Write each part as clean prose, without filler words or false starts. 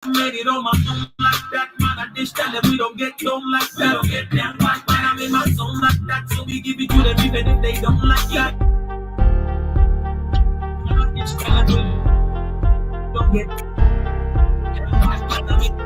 Made it on my own like that, man. I just tell them we don't get down like that. Don't get down like that. I'm in my zone like that, so we give it to them even if they don't like that. I just tell them we don't get down like that. I mean,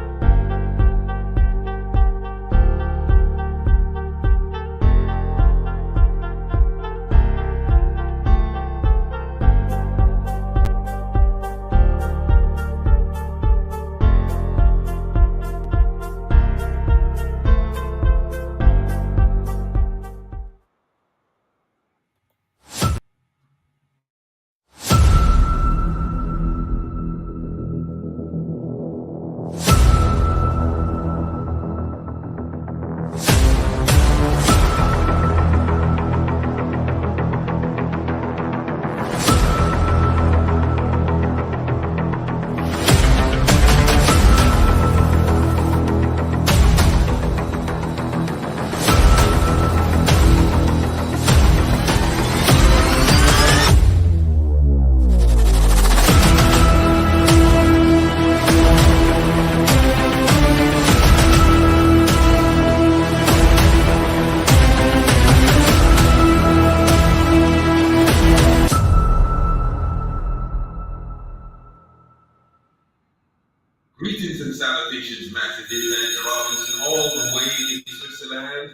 Greetings and salutations, Master Dylan Robinson, all the way in Switzerland.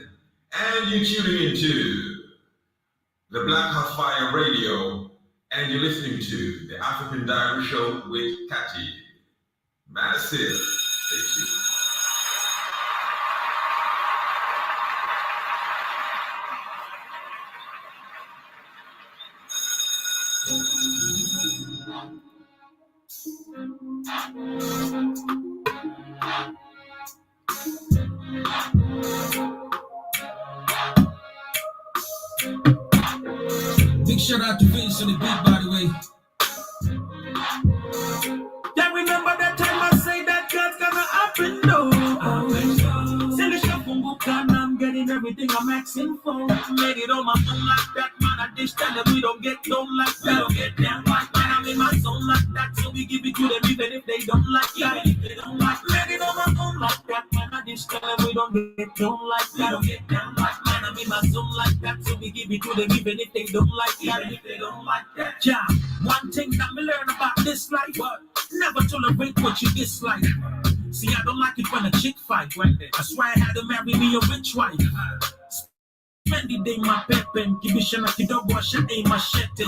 And you're tuning into the Black House Fire Radio, and you're listening to the African Diary Show with Kati. Massive. Thank you. big shout out to Vince on the beat, by the way. Yeah, remember that time I say that God's gonna happen, no. Send the shop from Bukan, I'm getting everything I'm asking for. Made it on my own like that, man. I just tell them we don't get down like that. Don't get down like that. I'm in my zone like that, so we give it to them even if they don't like that. Even if they don't like, made it on my own like that, man. I just tell them we don't get down like that. Don't get down like that. I'm in my zone like that, so we give it to them even if they don't like that. Even if they don't like that. Yeah, one thing that me learn about this life, never tolerate what you dislike. See, I don't like it when a chick fight. That's why I had to marry me a rich wife. Spend the day my pep and kibisha na kidogo asha aim machete.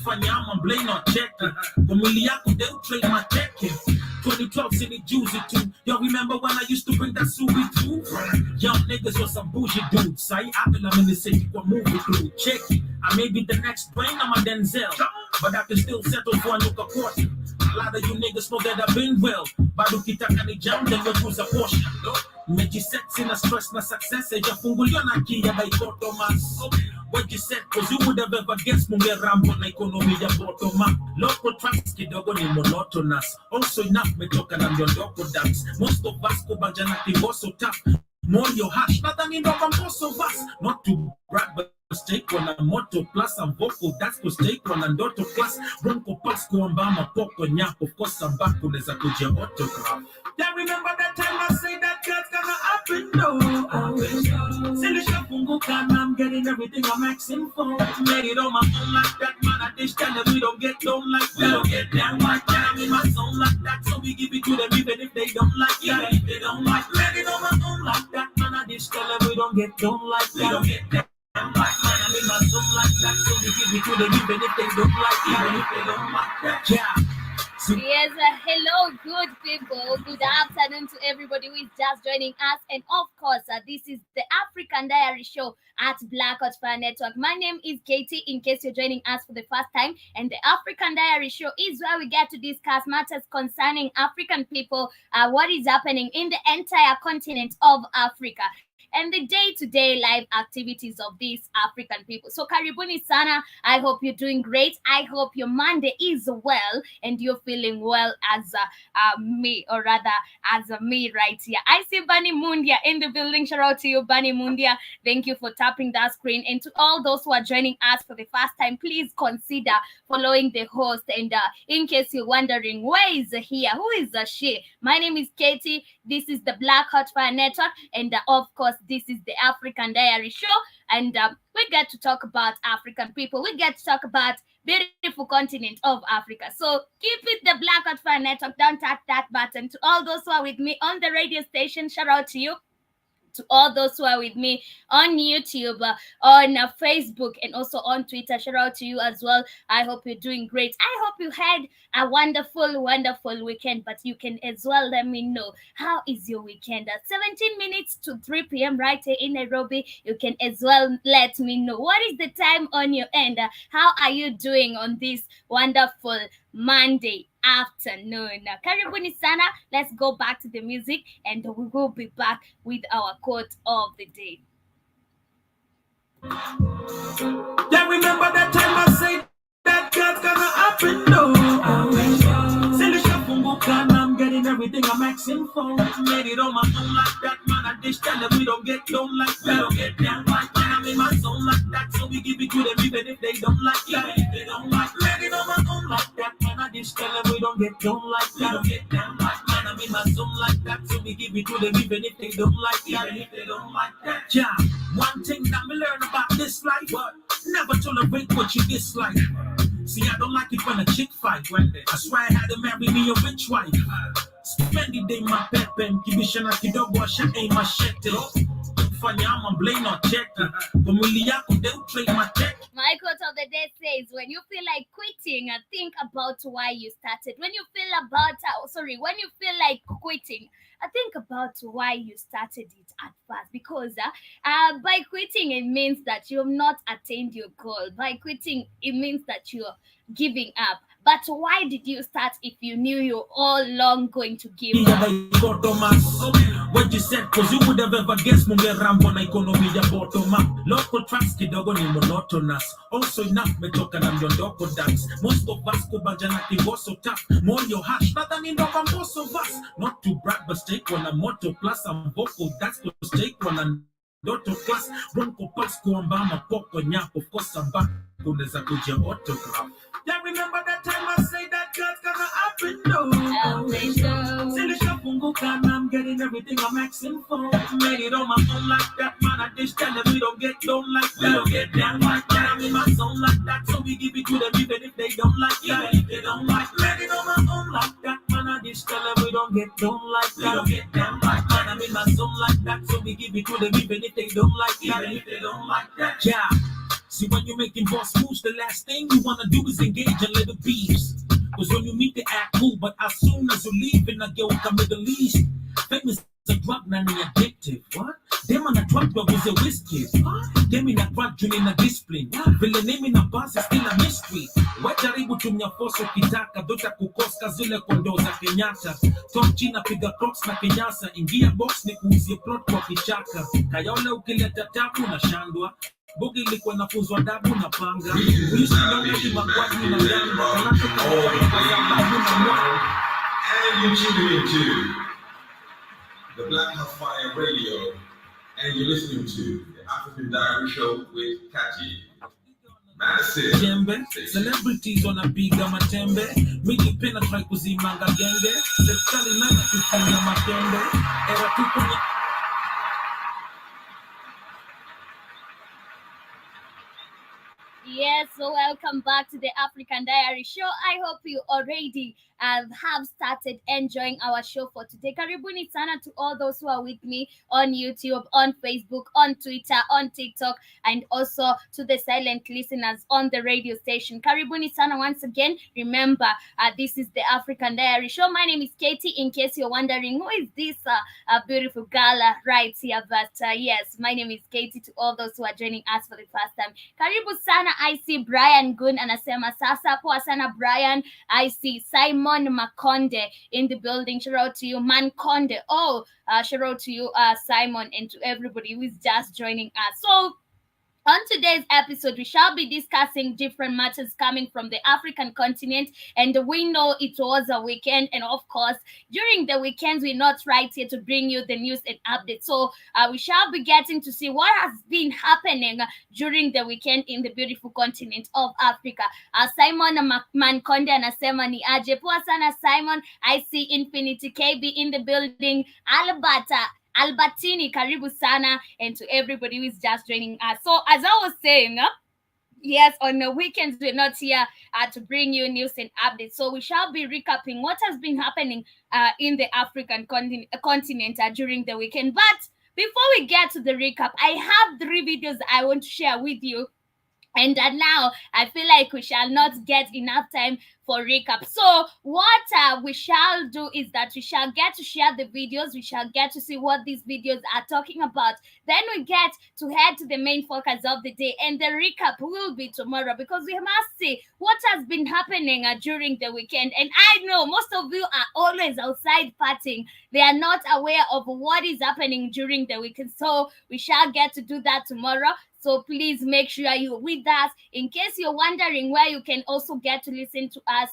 Fanya ama blame or check it. Familia yako they'll trade my check-in. 2012 city juicy too. Yo, remember when I used to bring that subi too? Young niggas was some bougie dudes. I feel I'm in the city for movie crew. Check it. I may be the next brain, I'm a Denzel. But I can still settle for a nuka quarter. A lot of you niggas know that I've been well. Bado kitaka ni jam, then we lose a portion. Meji sets in a stress na success. Eja fungulio na kia by Thomas. What you said, cause you would have ever guessed munge rambo na economy ya bottom up. Local tracks kidogo ni monotonous. Also enough metoka na miondoko dance. Most of us kubanja na kiboso tough. More your hash, nadhani ndo most of us. Not to brag, but mistake on a moto plus and vocal. That's mistake on a ndoto class. Bronco pass kuambama poko nyako. Of course I'm back on a kujia autograph. Yeah, remember that time I say that God's gonna happen, no. Silisha funguka, I'm getting everything I'm asking for. Made it on my own like that, man. I just tell them we don't get down like that. Don't get down like that. I'm in my zone like that, so we give it to them even if they don't like it. Even if they don't like it. Made it on my own like that, man. I just tell them we don't get down like that. Don't get down. Like man, I'm in my zone like that, so we give it to them even if they don't like it, even if they don't like that. Yeah. Yes, hello, good people. Good afternoon to everybody who is just joining us. And of course, this is the African Diary Show at Black Hot Fire Network. My name is Katie, in case you're joining us for the first time. And the African Diary Show is where we get to discuss matters concerning African people, what is happening in the entire continent of Africa. and the day-to-day life activities of these African people. So karibuni sana. I hope you're doing great. I hope your Monday is well and you're feeling well as me, or rather as me right here. I see Bunny Mundia in the building. Shout out to you, Bunny Mundia. Thank you for tapping that screen. And to all those who are joining us for the first time, please consider following the host. And in case you're wondering, where is here? Who is she? My name is Katie. This is the Black Hot Fire Network. And of course, this is the African Diary Show. And we get to talk about African people. We get to talk about beautiful continent of Africa. So keep it the Black Hot Fire Network. Don't tap that button. To all those who are with me on the radio station, shout out to you. To all those who are with me on YouTube, on Facebook, and also on Twitter, shout out to you as well. I hope you're doing great. I hope you had a wonderful weekend, but you can as well let me know how is your weekend. At 17 minutes to 3 p.m. right here in Nairobi, you can as well let me know what is the time on your end. How are you doing on this wonderful Monday afternoon? Karibuni sana. Let's go back to the music and we will be back with our quote of the day. Yeah, remember that time I say that God's gonna happen, no. I'm getting everything I'm asking for. Made it on my own like that, man. I dish tell them we don't get down like that. We don't get down like that. I'm in my zone like that, so we give it to them even if they don't like that. If they don't like, made it on my own like that, man. I dish tell them we don't get down like that. We don't get down like that. I'm in my zone like that, so we give it to them even if they don't like that. Even if they don't like that. Yeah, one thing that we learn about this life, what? Never tolerate what you dislike. See, I don't like it when a chick fight. That's why I had to marry me a rich wife. Spend the day my pep and kibishana kidogo asha aim machete. Fanya ama blame not check. Familia yako they'll trade my tech. My quote of the day says, when you feel like quitting, think about why you started. When you feel like quitting, think about why you started it at first. Because by quitting, it means that you have not attained your goal. By quitting, it means that you're giving up. But why did you start if you knew you're all along going to give up? What you said, cause you would have ever guessed Munge Rambo na economy ya bottom up. Local tracks kidogo ni monotonous. Also enough metoka na mdondoko dance. Most of us kubanja na kimboso tough. More your hash, nadhani ndo kwa most of us. Not to brag but stake on a motto plus I'm vocal. That's to stake on a Doto class, Bronco pass kuambama poko nyap. Of course I'm back, kuneza kuja autograph. Yeah, remember that time I say that God's gonna happen, no. I'm getting everything I'm asking for. Made it on my own like that, man. I just tell them we don't get down like that. We don't get down like that. I'm in my zone like that, so we give it to them even if they don't like that. Even if they don't like, made it on my own like that, man. I just tell them we don't get down like that. We don't get down like that. I'm in my zone like that, so we give it to them even if they don't like that. Even if they don't like that. Yeah. See, when you're making boss moves, the last thing you wanna do is engage in little beefs. Cause when you meet, they act cool, but as soon as you leave, in a girl come to the least. Famous a drug, not addictive. What? Them on a drug, but was a whiskey. Them in a drug, in a discipline. Vile name in a bus is still a mystery. Wajaribu tumia foso kitaka, dota kukoska zile kondo za Kenyatta. Tom China piga crocs na Kenyasa, ingia box ni kuuzie plot kwa kichaka. Kayole ukileta tabu na shandwa. Bogi ilikuwa nafunzwa dabu na panga. And you're tuning into the Black Hot Fire Radio, and you're listening to the African Diary Show with Kati. Massive. Jembe, celebrities wanapiga matembe. Mimi pena try kuzimanga genge. Serikali nana kufanya matendo. Era tuko ni Yes, so welcome back to the African Diary Show. I hope you already have started enjoying our show for today. Karibuni sana to all those who are with me on YouTube, on Facebook, on Twitter, on TikTok, and also to the silent listeners on the radio station. Karibuni sana once again. Remember, this is the African Diary Show. My name is Katie. In case you're wondering, who is this beautiful girl right here? But yes, my name is Katie to all those who are joining us for the first time. Karibu sana. I see see Brian Gun anasema sasa poa sana Brian. I see Simon Makonde in the building. Shout out to you, Mankonde. Oh, shout out to you, Simon, and to everybody who is just joining us. So on today's episode, we shall be discussing different matters coming from the African continent. And we know it was a weekend. And of course, during the weekends, we're not right here to bring you the news and updates. So we shall be getting to see what has been happening during the weekend in the beautiful continent of Africa. Simon Mankonde anasema ni aje. Poa sana Simon. I see Infinity KB in the building. Albertini, karibu sana, and to everybody who is just joining us. So, as I was saying, yes, on the weekends we're not here to bring you news and updates. So we shall be recapping what has been happening in the African continent during the weekend. But before we get to the recap, I have 3 videos I want to share with you. And now I feel like we shall not get enough time for recap. So what we shall do is that we shall get to share the videos. We shall get to see what these videos are talking about. Then we get to head to the main focus of the day. And the recap will be tomorrow because we must see what has been happening during the weekend. And I know most of you are always outside partying. They are not aware of what is happening during the weekend. So we shall get to do that tomorrow. So please make sure you're with us. In case you're wondering where you can also get to listen to us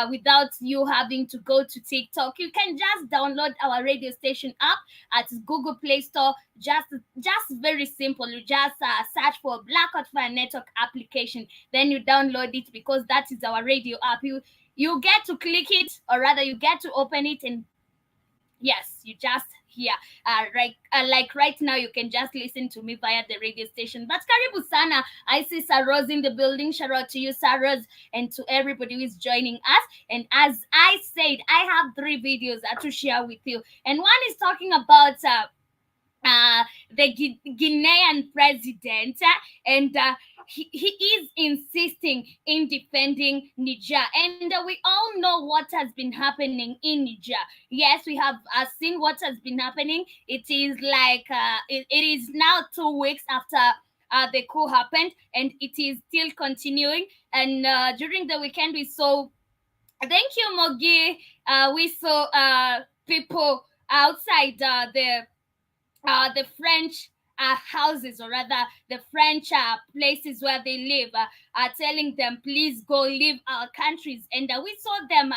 without you having to go to TikTok, you can just download our radio station app at Google Play Store. Just very simple. You just search for Black Hot Fire Network application. Then you download it because that is our radio app. You get to click it, or rather you get to open it, and yes, you just hear like right now you can just listen to me via the radio station. But karibu sana, I see Saros in the building. Shout out to you, Saros, and to everybody who is joining us. And as I said, I have 3 videos to share with you, and one is talking about the Guinean president, and he is insisting in defending Niger. And we all know what has been happening in Niger. Yes, we have seen what has been happening. It is like it is now 2 weeks after the coup happened, and it is still continuing. And during the weekend, we saw, thank you, Mogi, we saw people outside the French houses, or rather the French places where they live, telling them, please go leave our countries. And we saw them,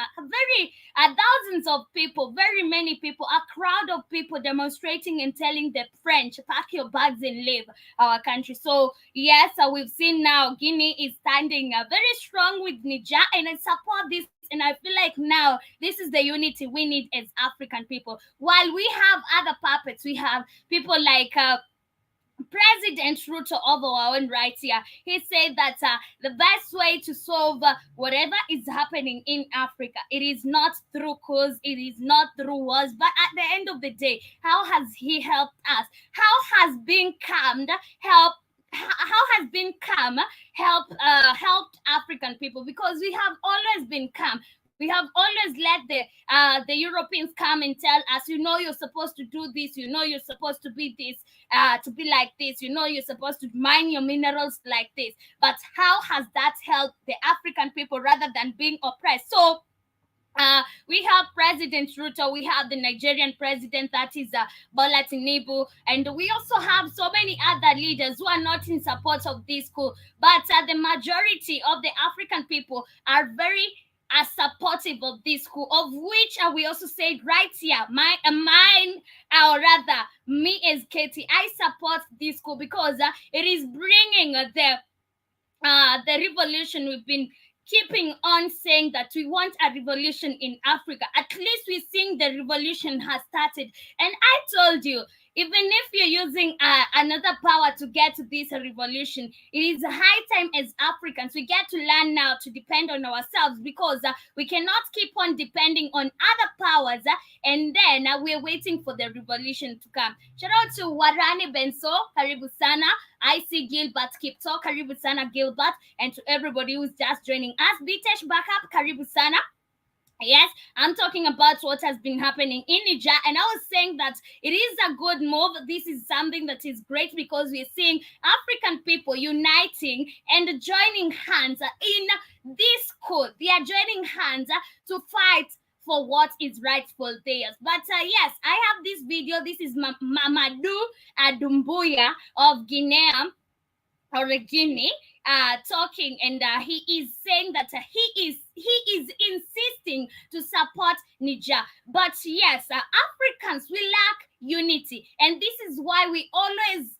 thousands of people, very many people, a crowd of people demonstrating and telling the French, pack your bags and leave our country. So yes, we've seen now Guinea is standing very strong with Niger, and I support this. And I feel like now this is the unity we need as African people. While we have other puppets, we have people like President Ruto of our own right here. He said that the best way to solve whatever is happening in Africa, it is not through coups, it is not through wars, but at the end of the day, how has he helped us? How has being calmed helped? How has been calm helped African people? Because we have always been calm. We have always let the Europeans come and tell us, you know, you're supposed to do this. You know, you're supposed to be this, to be like this. You know, you're supposed to mine your minerals like this. But how has that helped the African people rather than being oppressed? So we have President Ruto, we have the Nigerian president, that is Bola Tinubu, and we also have so many other leaders who are not in support of this coup. But the majority of the African people are very supportive of this coup, of which we also said right here, mine, or rather me as Katie, I support this coup because it is bringing the revolution we've been keeping on saying that we want a revolution in Africa. At least we're seeing the revolution has started. And I told you, even if you're using another power to get to this revolution, it is high time as Africans we get to learn now to depend on ourselves, because we cannot keep on depending on other powers and then we're waiting for the revolution to come. Shout out to Warani Benso, karibu sana. I see Gilbert Kipto, karibu sana Gilbert, and to everybody who's just joining us. Bitesh Backup, karibu sana. Yes, I'm talking about what has been happening in Niger, and I was saying that it is a good move. This is something that is great because we're seeing African people uniting and joining hands in this code. They are joining hands to fight for what is rightful theirs. But yes, I have this video. This is Mamadou Adumbuya of Guinea or Guinea talking, and he is saying that he is insisting to support Niger. But yes, Africans, we lack unity, and this is why we always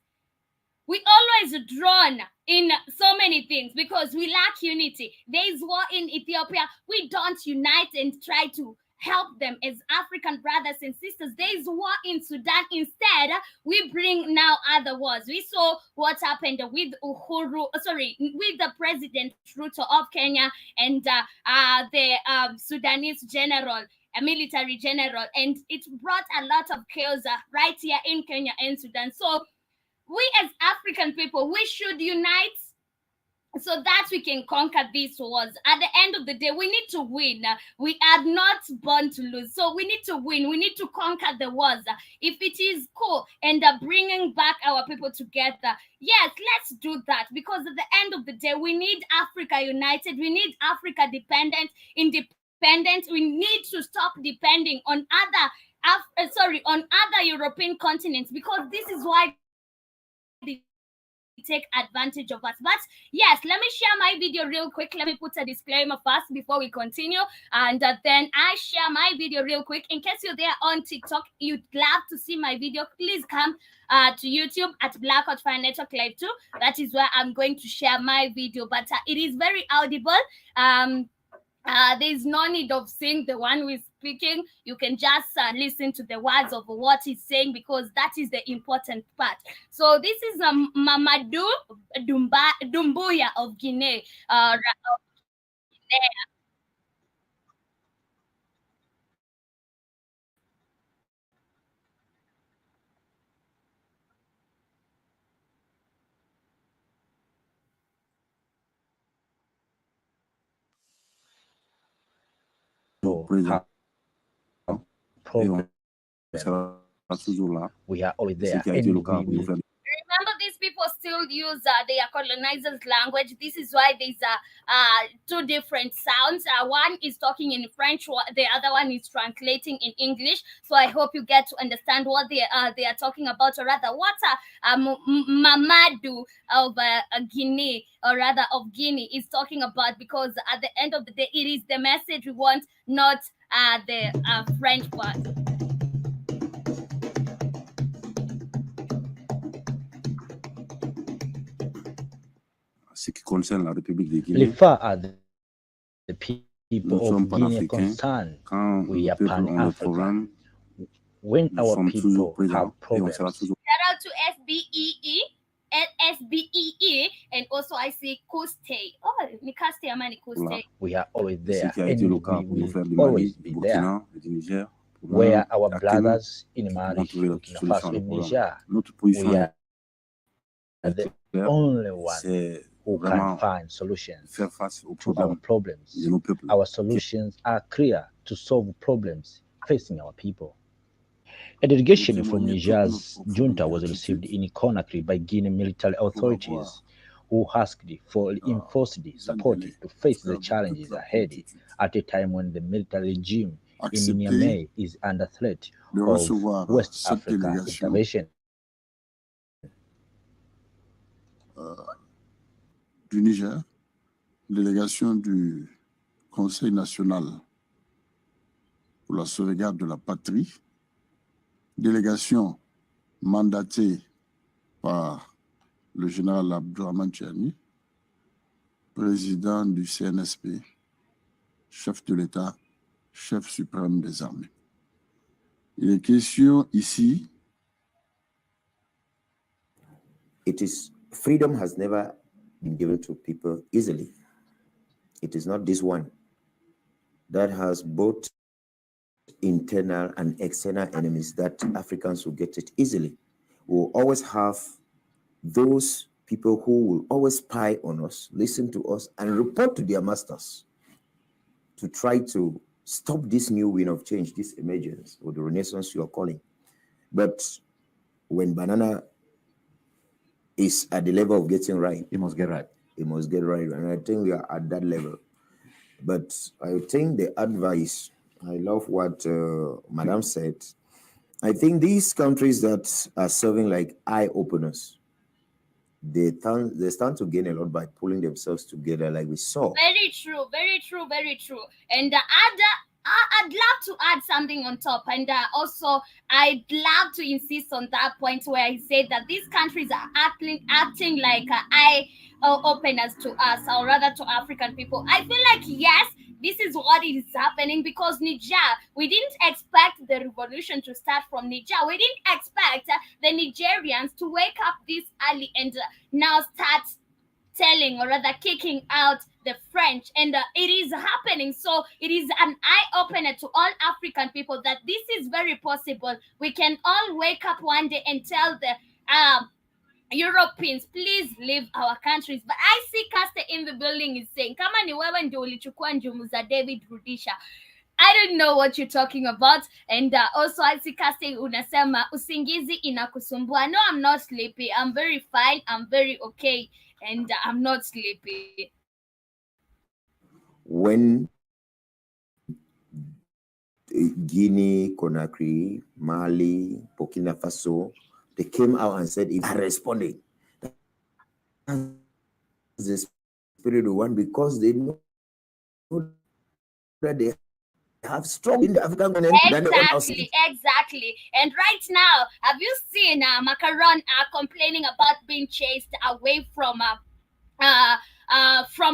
drawn in so many things because we lack unity. There is war in Ethiopia. We don't unite and try to help them as African brothers and sisters. There is war in Sudan. Instead, we bring now other wars. We saw what happened with with the President Ruto of Kenya and the Sudanese general, a military general, and it brought a lot of chaos right here in Kenya and Sudan. So we as African people, we should unite so that we can conquer these wars. At the end of the day, we need to win. We are not born to lose. So we need to win. We need to conquer the wars. If it is cool and bringing back our people together, yes, let's do that. Because at the end of the day, we need Africa united. We need Africa independent. We need to stop depending on on other European continents, because this is why they take advantage of us. But yes, let me share my video real quick. Let me put a disclaimer first before we continue, and then I share my video real quick. In case you're there on TikTok, you'd love to see my video, please come to YouTube at Blackout Fire Network Live 2. That is where I'm going to share my video, but it is very audible. There's no need of seeing the one who is speaking. You can just listen to the words of what he's saying, because that is the important part. So this is Mamadou Dumbuya of Guinea. Have problems. We are always there, and we will. Remember, these people still use their colonizers' language. This is why there's two different sounds. One is talking in French, the other one is translating in English. So I hope you get to understand what they are talking about, or rather, what Mamadou of Guinea, or rather of Guinea, is talking about. Because at the end of the day, it is the message we want, not the French part. Ce qui concerne la République de Guinée, Les far are the people nous of sommes Guinea panafricains. concerned. Quand We le are peuple a un Pan-African. problème, When nous our sommes toujours people présents have et on sera problems, toujours Shout out to SBEE, and also I see Kuste. Oh, Nikaste Amani là. Kuste. we are always Ce there, qui a été and le cas we pour nos frères will du Mali, always du be there. Burkina et du Niger. Pour Where eux, our il n'y a que nous brothers in qui Mali, pouvons trouver la Burkina solution Faso, à nos and problèmes. Niger, Notre position we est are the claire, only one c'est who can vraiment find solutions faire face aux to our problèmes de problems. nos peuples. Our solutions are clear to solve problems facing our people. A delegation from Niger's junta was received in Conakry by Guinea military authorities, who asked for reinforced support to face the challenges ahead at a time when the military regime in Niamey is under threat de of recevoir West cette Africa délégation intervention. du Niger, délégation du Conseil national pour la sauvegarde de la patrie, délégation mandatée par le général Abdourahmane Tiani, président du CNSP, chef de l'État, chef suprême des armées. Il est question ici. Freedom has never been given to people easily. It is not this one that has both internal and external enemies that Africans will get it easily. We'll always have those people who will always spy on us, listen to us, and report to their masters to try to stop this new wind of change, this emergence or the renaissance you are calling. But when banana is at the level of getting right, It must get right. it must get right. And I think we are at that level. But I think the advice, I love what Madame said. I think these countries that are serving like eye openers, they stand to gain a lot by pulling themselves together, like we saw. Very true, very true, very true. And I'd love to add something on top. And also, I'd love to insist on that point where he said that these countries are acting like eye openers to us, or rather to African people. I feel like, yes, this is what is happening because Niger, we didn't expect the revolution to start from Niger. We didn't expect the Nigerians to wake up this early and now start telling or rather kicking out the French, and it is happening. So it is an eye opener to all African people that this is very possible. We can all wake up one day and tell the Europeans, please leave our countries. But I see Caster in the building is saying, kama ni wewe ndio ulichukua njumu za David Rudisha. I don't know what you're talking about. And also I see Caster unasema usingizi inakusumbua. No, I'm not sleepy. I'm very fine. I'm very okay. And I'm not sleepy. When Guinea, Conakry, Mali, Burkina Faso, they came out and said, if they are responding, that's the spirit of one, because they know that they have strong in the African continent. Exactly. And right now, have you seen Macron complaining about being chased away from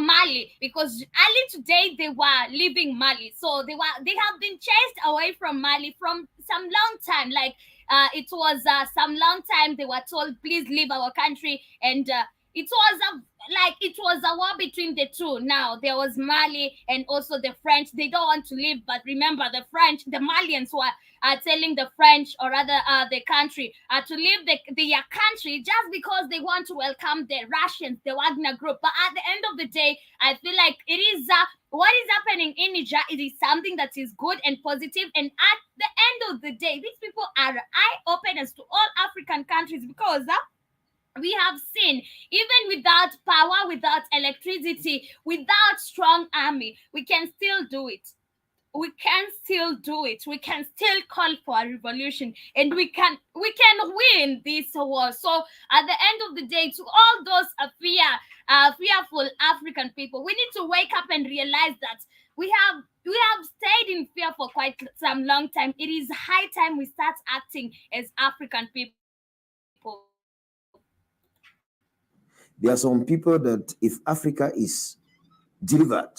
Mali? Because early today they were leaving Mali, so they have been chased away from Mali from some long time. Like it was some long time they were told, please leave our country, and it was a war between the two. Now there was Mali and also the French. They don't want to leave, but remember the Malians were telling the French, or rather the country, to leave their country just because they want to welcome the Russians, the Wagner group. But at the end of the day, I feel like it is what is happening in Niger. It is something that is good and positive, and at the end of the day, these people are eye openers to all African countries, because we have seen, even without power, without electricity, without strong army, we can still do it. We can still do it. We can still call for a revolution, and we can win this war. So at the end of the day, to all those fearful African people, we need to wake up and realize that we have stayed in fear for quite some long time. It is high time we start acting as African people. There are some people that if Africa is delivered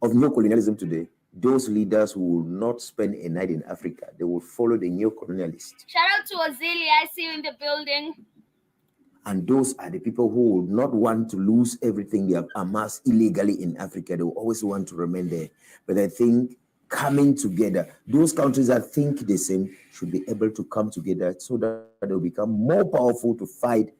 of neocolonialism today, those leaders will not spend a night in Africa. They will follow the neocolonialists. Shout out to Azali, I see you in the building. And those are the people who would not want to lose everything they have amassed illegally in Africa. They will always want to remain there. But I think coming together, those countries that think the same should be able to come together so that they'll become more powerful to fight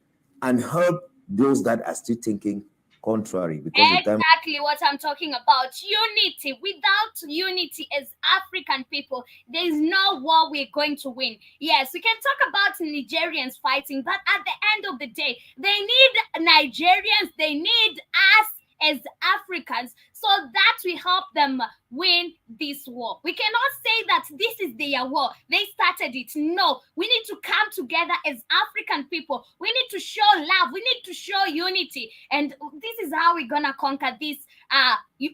and help those that are still thinking contrary. Because exactly what I'm talking about. Unity. Without unity as African people, there is no war we're going to win. Yes, we can talk about Nigerians fighting, but at the end of the day, they need Nigerians, they need us as Africans, so that we help them win this war. We cannot say that this is their war, they started it. No, we need to come together as African people. We need to show love, we need to show unity, and this is how we're gonna conquer these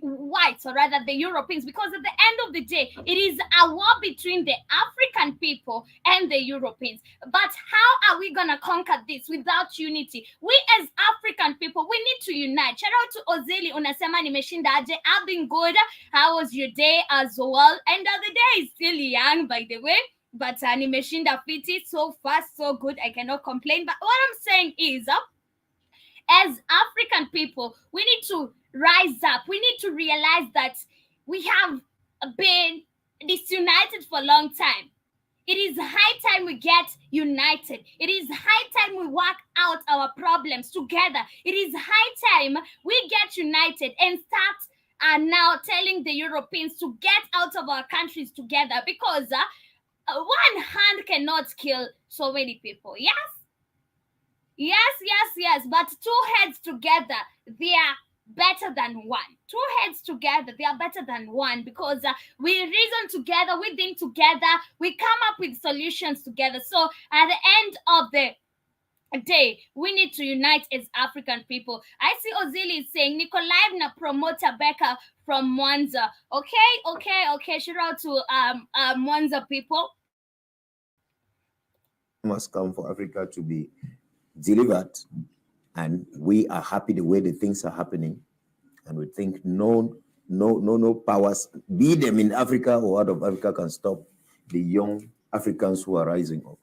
whites, or rather the Europeans, because at the end of the day, it is a war between the African people and the Europeans. But how are we gonna conquer this without unity? We as African people, we need to unite. Shout out to Azali, unasema nimeshinda aje. I've been good. How was your day as well? And the day is still young, by the way, but nimeshinda fiti, so fast, so good. I cannot complain. But what I'm saying is, as African people, we need to rise up. We need to realize that we have been disunited for a long time. It is high time we get united. It is high time we work out our problems together. It is high time we get united and start are now telling the Europeans to get out of our countries together because one hand cannot kill so many people. Yes? Yes. But two heads together, they are better than one. Two heads together, they are better than one because we reason together, we think together, we come up with solutions together. So at the end of the day, we need to unite as African people. I see Azali is saying Nikolaevna promoter Becca from Mwanza. Okay. Shout out to Mwanza people. Must come for Africa to be delivered, and we are happy the way the things are happening, and we think no powers, be them in Africa or out of Africa, can stop the young Africans who are rising up.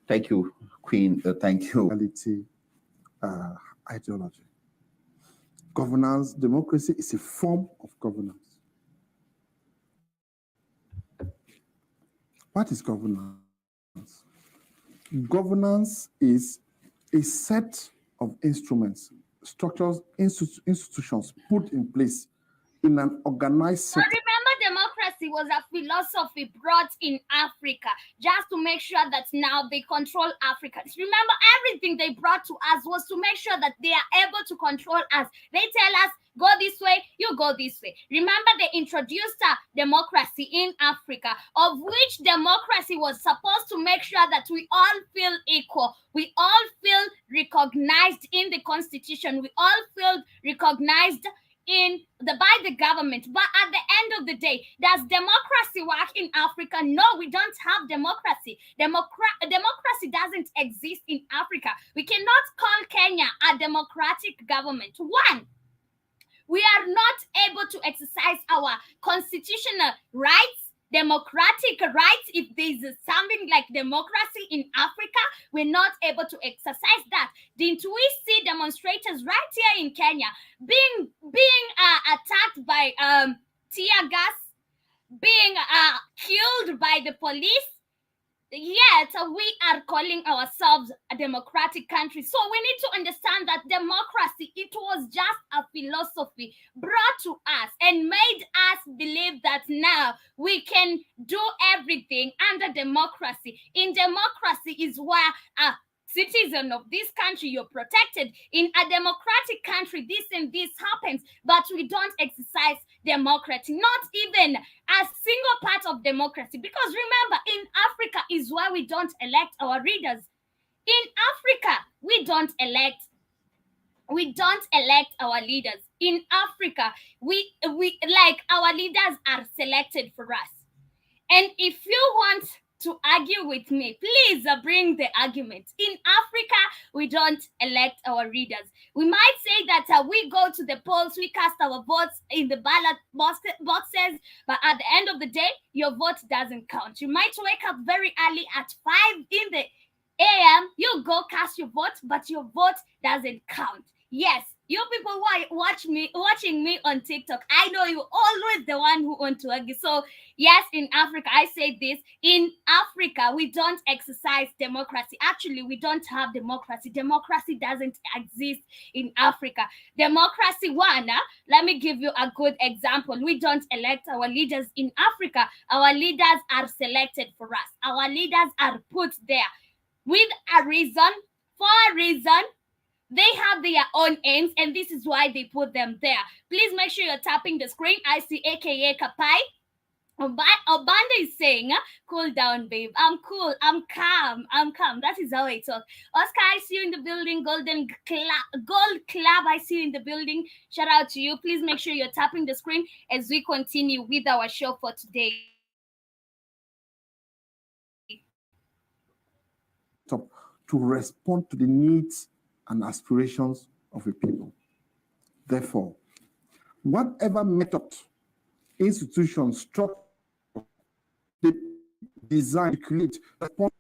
Thank you, Queen. Thank you. Ideology. Governance, democracy is a form of governance. What is governance? Governance is a set of instruments, structures, institutions put in place in an organized But set. remember, democracy was a philosophy brought in Africa just to make sure that now they control Africans. Remember, everything they brought to us was to make sure that they are able to control us. They tell us, go this way, you go this way. Remember, they introduced a democracy in Africa, of which democracy was supposed to make sure that we all feel equal. We all feel recognized in the constitution. We all feel recognized by the government. But at the end of the day, does democracy work in Africa? No, we don't have democracy. Democracy doesn't exist in Africa. We cannot call Kenya a democratic government. One, we are not able to exercise our constitutional rights, democratic rights. If there's something like democracy in Africa, we're not able to exercise that. Didn't we see demonstrators right here in Kenya being attacked by tear gas, being killed by the police? Yet we are calling ourselves a democratic country. So we need to understand that democracy, it was just a philosophy brought to us and made us believe that now we can do everything under democracy. In democracy is where citizen of this country, you're protected. In a democratic country, this and this happens, but we don't exercise democracy, not even a single part of democracy. Because remember, in Africa is where we don't elect our leaders. In Africa, we don't elect our leaders. In Africa, we like, our leaders are selected for us. And if you want to argue with me, please bring the argument. In Africa, we don't elect our leaders. We might say that we go to the polls, we cast our votes in the ballot boxes, but at the end of the day, your vote doesn't count. You might wake up very early at 5 in the a.m., you go cast your vote, but your vote doesn't count. Yes, you people who are watching me on TikTok, I know you're always the one who want to argue. So yes, in Africa, I say this, in Africa, we don't exercise democracy. Actually, we don't have democracy. Democracy doesn't exist in Africa. Democracy, one, let me give you a good example. We don't elect our leaders in Africa. Our leaders are selected for us. Our leaders are put there with a reason, for a reason. They have their own aims, and this is why they put them there. Please make sure you're tapping the screen. I see AKA Kapai. Obanda is saying, cool down, babe. I'm cool. I'm calm. That is how I talk. Oscar, I see you in the building. Gold Club, I see you in the building. Shout out to you. Please make sure you're tapping the screen as we continue with our show for today. To respond to the needs and aspirations of a people. Therefore, whatever method, institution, structure, they design, create, respond.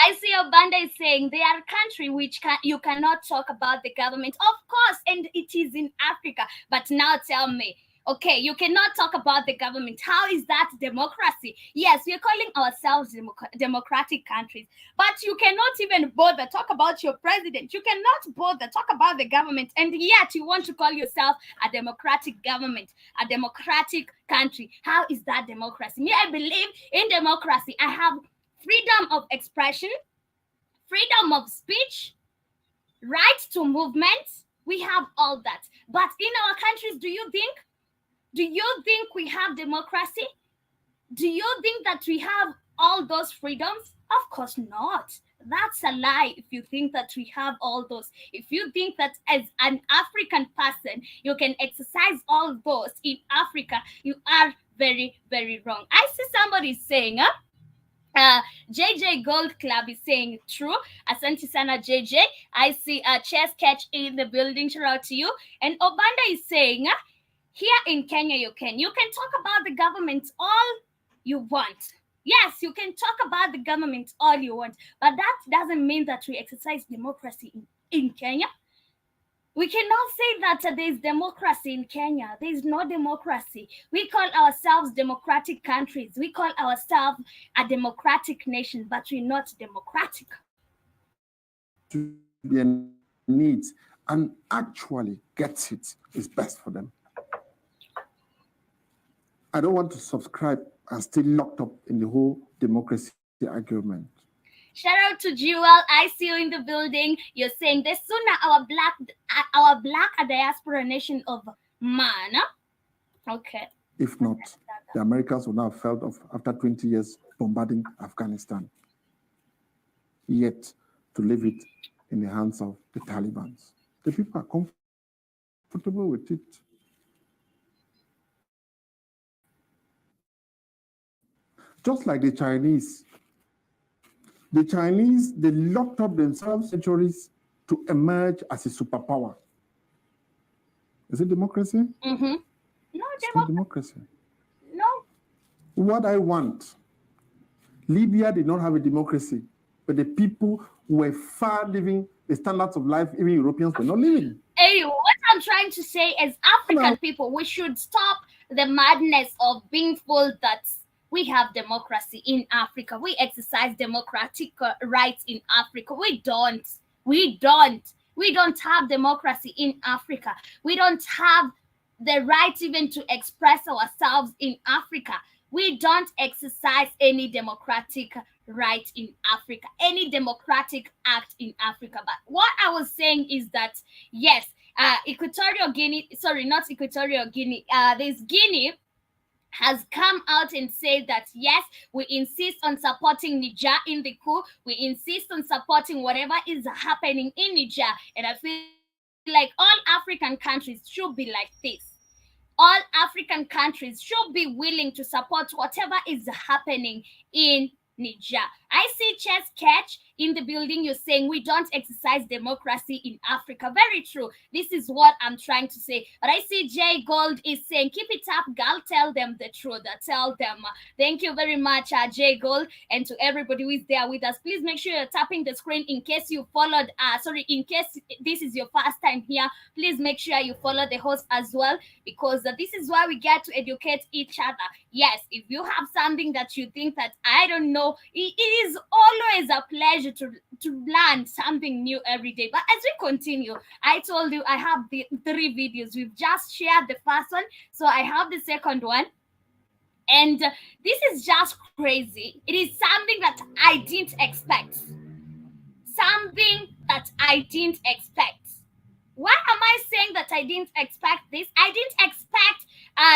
I see Obanda is saying they are a country which you cannot talk about the government. Of course, and it is in Africa. But now tell me, Okay, you cannot talk about the government. How is that democracy? Yes, we are calling ourselves democratic countries, but you cannot even bother talk about your president. You cannot bother talk about the government, and yet you want to call yourself a democratic government, a democratic country. How is that democracy? Me, I believe in democracy. I have freedom of expression, freedom of speech, right to movement. We have all that. But in our countries, do you think we have democracy? Do you think that we have all those freedoms? Of course not. That's a lie if you think that we have all those. If you think that as an African person, you can exercise all those in Africa, you are very, very wrong. I see somebody saying, JJ Gold Club is saying true. Asante sana JJ. I see a chess catch in the building. Shout out to you. And Obanda is saying, here in Kenya, you can talk about the government all you want. Yes, you can talk about the government all you want, but that doesn't mean that we exercise democracy in Kenya. We cannot say that there is democracy in Kenya. There is no democracy. We call ourselves democratic countries. We call ourselves a democratic nation, but we're not democratic. To their needs and actually gets it is best for them. I don't want to subscribe and stay locked up in the whole democracy argument. Shout out to Jewel. I see you in the building. You're saying the sooner our black a diaspora nation of man. Okay. If not, the Americans will now have felt of after 20 years bombarding Afghanistan. Yet to leave it in the hands of the Taliban. The people are comfortable with it. Just like the Chinese. The Chinese, they locked up themselves centuries to emerge as a superpower. Is it democracy? Mm-hmm. No, it's not democracy. No. What I want, Libya did not have a democracy, but the people were far living the standards of life even Europeans were not living. Hey, what I'm trying to say is African people, we should stop the madness of being fooled that we have democracy in Africa. We exercise democratic rights in Africa. We don't. We don't have democracy in Africa. We don't have the right even to express ourselves in Africa. We don't exercise any democratic right in Africa, any democratic act in Africa. But what I was saying is that, yes, Equatorial Guinea, sorry, not Equatorial Guinea, there's Guinea has come out and said that, yes, we insist on supporting Niger in the coup. We insist on supporting whatever is happening in Niger. And I feel like all African countries should be like this. All African countries should be willing to support whatever is happening in Niger. I see Chess Catch in the building. You're saying we don't exercise democracy in Africa. Very true. This is what I'm trying to say. But I see Jay Gold is saying, keep it up, girl. Tell them the truth. Tell them. Thank you very much, Jay Gold. And to everybody who is there with us, please make sure you're tapping the screen in case you followed, in case this is your first time here. Please make sure you follow the host as well, because this is why we get to educate each other. Yes, if you have something that you think that I don't know, it is always a pleasure to learn something new every day. But as we continue, I told you I have the 3 videos. We've just shared the first one, so I have the second one. And this is just crazy. It is something that I didn't expect. Something that I didn't expect. Why am I saying that I didn't expect this? I didn't expect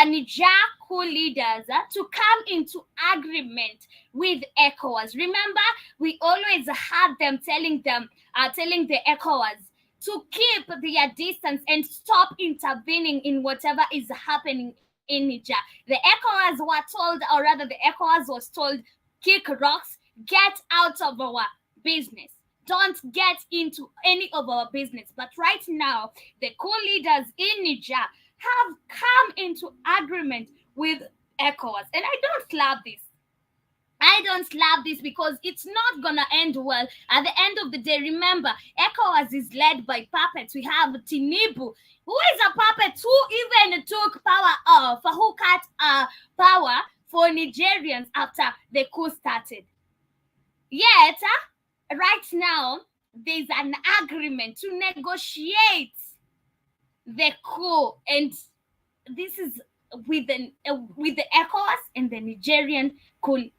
Niger coup leaders to come into agreement with ECOWAS. Remember, we always had them telling the ECOWAS to keep their distance and stop intervening in whatever is happening in Niger. The ECOWAS were told, or rather the ECOWAS was told, kick rocks, get out of our business. Don't get into any of our business. But right now, the coup leaders in Niger have come into agreement with ECOWAS. And I don't love this. I don't love this because it's not gonna end well. At the end of the day, remember, ECOWAS is led by puppets. We have Tinubu, who is a puppet who even took who cut power for Nigerians after the coup started. Yet, right now, there's an agreement to negotiate the coup, and this is with the ECOWAS and the Nigerian coup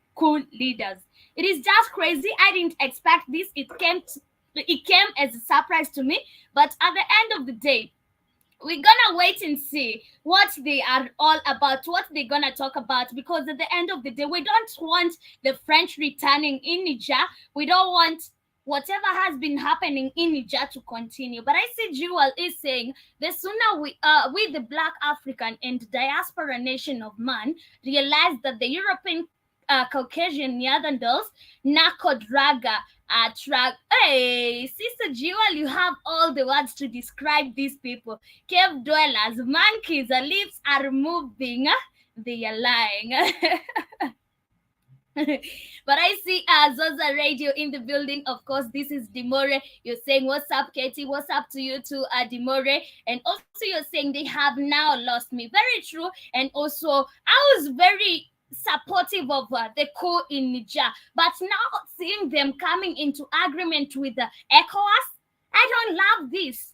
leaders. It is just crazy. I didn't expect this. It came as a surprise to me. But at the end of the day, we're gonna wait and see what they are all about, what they're gonna talk about, because at the end of the day, we don't want the French returning in Niger. We don't want whatever has been happening in Niger to continue. But I see Jewel is saying the sooner we the Black African and diaspora nation of man realize that the European Caucasian Neanderthals, Nakodraga, track. Hey, Sister Jewel, you have all the words to describe these people. Cave dwellers, monkeys, their lips are moving, they are lying. But I see Zoza Radio in the building. Of course, this is Dimore. You're saying, what's up, Katie? What's up to you too, Dimore? And also you're saying they have now lost me. Very true. And also, I was very supportive of the coup in Niger. But now seeing them coming into agreement with the ECOWAS, I don't love this.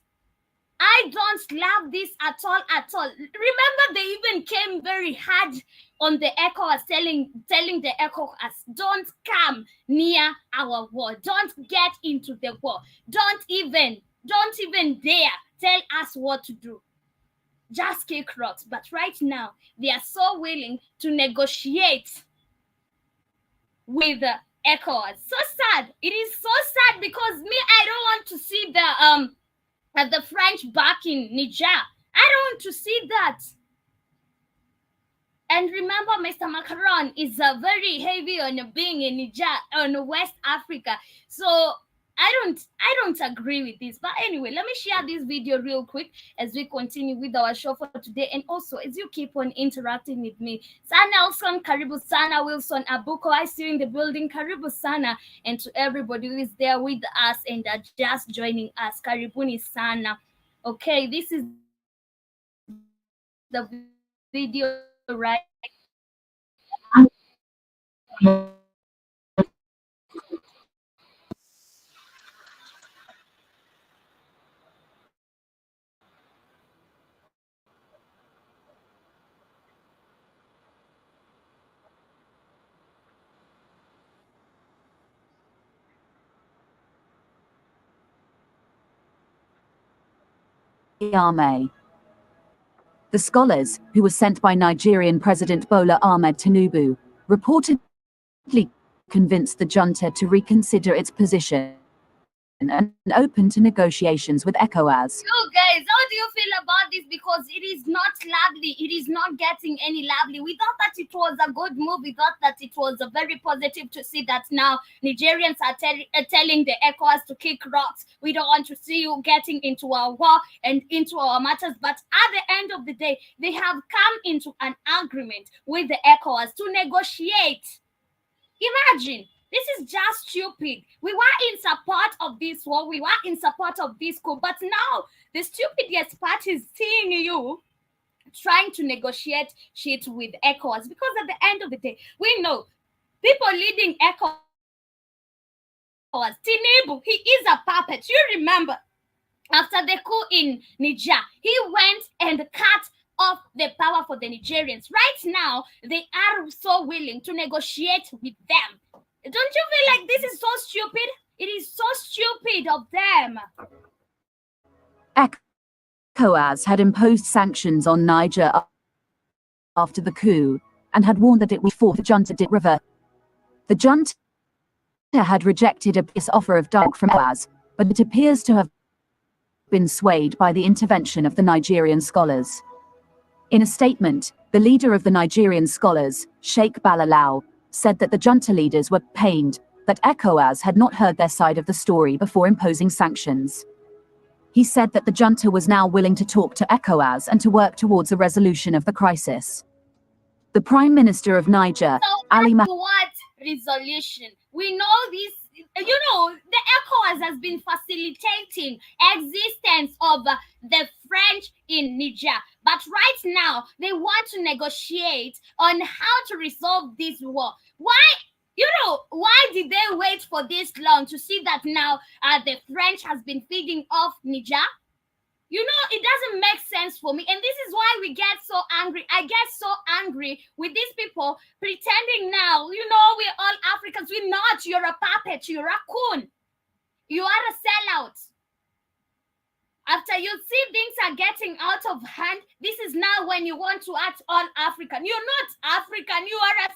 I don't love this at all. Remember, they even came very hard on the ECOWAS, telling the ECOWAS, don't come near our war. Don't get into the war. Don't even dare tell us what to do. Just kick rocks. But right now, they are so willing to negotiate with the ECOWAS. So sad. It is so sad because me, I don't want to see the French back in Niger. I don't want to see that. And remember, Mr. Macron is very heavy on being in Niger, on West Africa. So I don't agree with this. But anyway, let me share this video real quick as we continue with our show for today. And also, as you keep on interacting with me, Sana Nelson, Karibu Sana, Wilson Abuko, I see you in the building, Karibu Sana, and to everybody who is there with us and are just joining us, Karibuni Sana. Okay, this is the video right. Arme. The scholars, who were sent by Nigerian President Bola Ahmed Tinubu, reportedly convinced the junta to reconsider its position and open to negotiations with ECOWAS. You guys, how do you feel about this? Because it is not lovely. It is not getting any lovely. We thought that it was a good move. We thought that it was a very positive to see that now Nigerians are telling the ECOWAS to kick rocks. We don't want to see you getting into our war and into our matters. But at the end of the day, they have come into an agreement with the ECOWAS to negotiate. Imagine. This is just stupid. We were in support of this war. We were in support of this coup. But now the stupidest part is seeing you trying to negotiate shit with ECOWAS. Because at the end of the day, we know people leading ECOWAS, Tinubu, he is a puppet. You remember, after the coup in Niger, he went and cut off the power for the Nigerians. Right now, they are so willing to negotiate with them. Don't you feel like this is so stupid? It is so stupid of them. ECOWAS had imposed sanctions on Niger after the coup and had warned that it would force the junta did revert. The junta had rejected a peace offer of dialogue from ECOWAS, but it appears to have been swayed by the intervention of the Nigerian scholars. In a statement, the leader of the Nigerian scholars, Sheikh Balalau, said that the junta leaders were pained that ECOWAS had not heard their side of the story before imposing sanctions. He said that the junta was now willing to talk to ECOWAS and to work towards a resolution of the crisis. The Prime Minister of Niger, So Ali what resolution. We know this, the ECOWAS has been facilitating existence of the French in Niger. But right now, they want to negotiate on how to resolve this war. Why did they wait for this long to see that now the French has been feeding off Niger? It doesn't make sense for me. And this is why we get so angry. I get so angry with these people pretending now, we're all Africans. We're not. You're a puppet. You're a coon. You are a sellout. After you see things are getting out of hand, this is now when you want to act all African. You're not African. You are a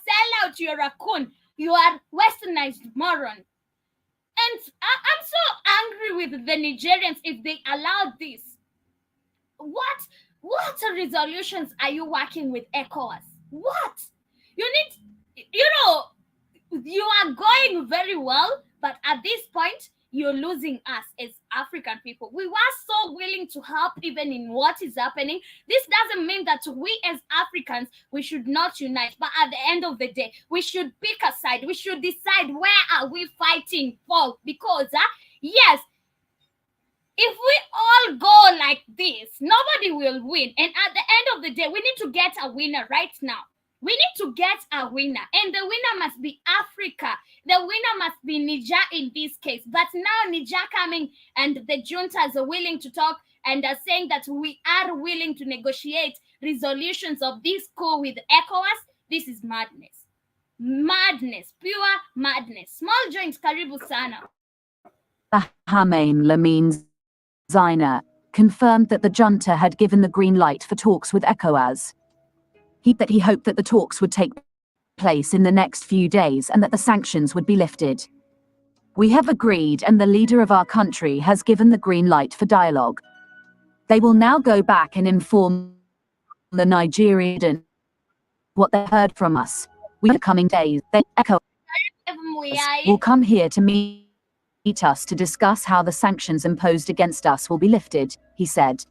sellout. You're a coon. You are westernized moron. And I'm so angry with the Nigerians if they allowed this. What resolutions are you working with ECOWAS? What? You are going very well, but at this point, you're losing us as African people. We were so willing to help even in what is happening. This doesn't mean that we as Africans, we should not unite. But at the end of the day, we should pick a side. We should decide where are we fighting for. Because, yes, if we all go like this, nobody will win. And at the end of the day, we need to get a winner right now. We need to get a winner. And the winner must be Africa. The winner must be Niger in this case. But now Niger coming and the juntas are willing to talk and are saying that we are willing to negotiate resolutions of this coup with ECOWAS. This is madness. Madness. Pure madness. Small joint, karibu sana. Hamain Lamine Zaina confirmed that the junta had given the green light for talks with ECOWAS. He hoped that the talks would take place in the next few days and that the sanctions would be lifted. We have agreed and the leader of our country has given the green light for dialogue. They will now go back and inform the Nigerian what they heard from us. In the coming days, then ECOWAS will come here to meet us to discuss how the sanctions imposed against us will be lifted, he said.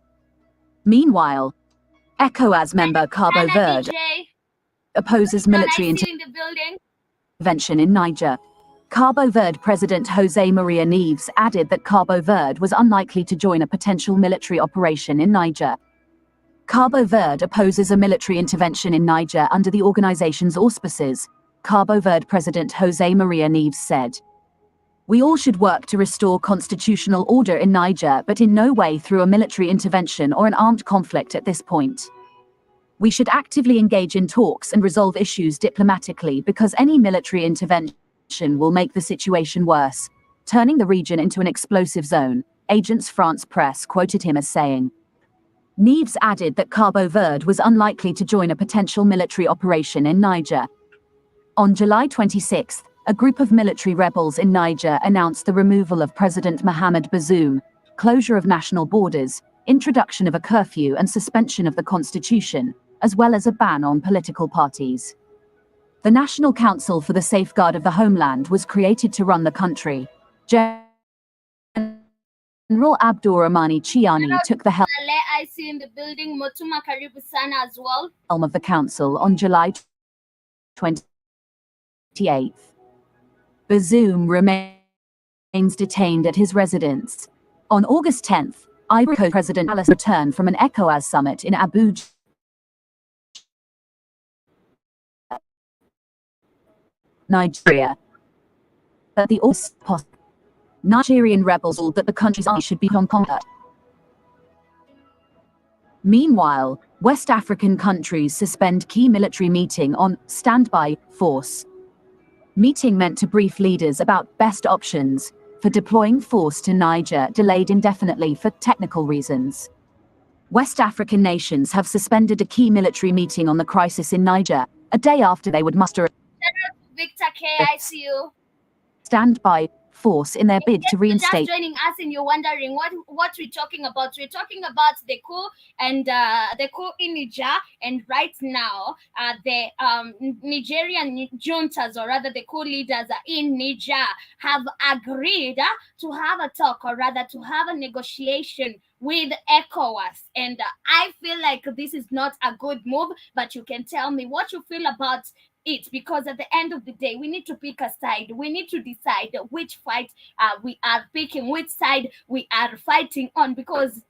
Meanwhile, ECOWAS member Cabo Verde opposes military intervention in Niger. Cabo Verde President Jose Maria Neves added that Cabo Verde was unlikely to join a potential military operation in Niger. Cabo Verde opposes a military intervention in Niger under the organization's auspices, Cabo Verde President Jose Maria Neves said. We all should work to restore constitutional order in Niger, but in no way through a military intervention or an armed conflict at this point. We should actively engage in talks and resolve issues diplomatically because any military intervention will make the situation worse, turning the region into an explosive zone, Agence France Presse quoted him as saying. Neves added that Cabo Verde was unlikely to join a potential military operation in Niger. On July 26, a group of military rebels in Niger announced the removal of President Mohamed Bazoum, closure of national borders, introduction of a curfew and suspension of the constitution, as well as a ban on political parties. The National Council for the Safeguard of the Homeland was created to run the country. General Abdurrahmani Chiani took the helm I see in the building Motuma Karibu Sana as well. Of the council on July 28th. Bazoum remains detained at his residence. On August 10th, Ivory Coast President Alice returned from an ECOWAS summit in Abuja. Nigeria. But the Nigerian rebels ruled that the country's army should be conquered. Meanwhile, West African countries suspend key military meeting on standby force. Meeting meant to brief leaders about best options for deploying force to Niger delayed indefinitely for technical reasons. West African nations have suspended a key military meeting on the crisis in Niger, a day after they would muster Victor K, I see you. Standby force in their bid to reinstate. Just joining us and you're wondering what we're talking about. We're talking about the coup and the coup in Niger, and right now the Nigerian juntas, or rather the coup leaders in Niger, have agreed to have a talk, or rather to have a negotiation with ECOWAS. And I feel like this is not a good move, but you can tell me what you feel about it, because at the end of the day we need to pick a side. We need to decide which fight we are picking, which side we are fighting on, because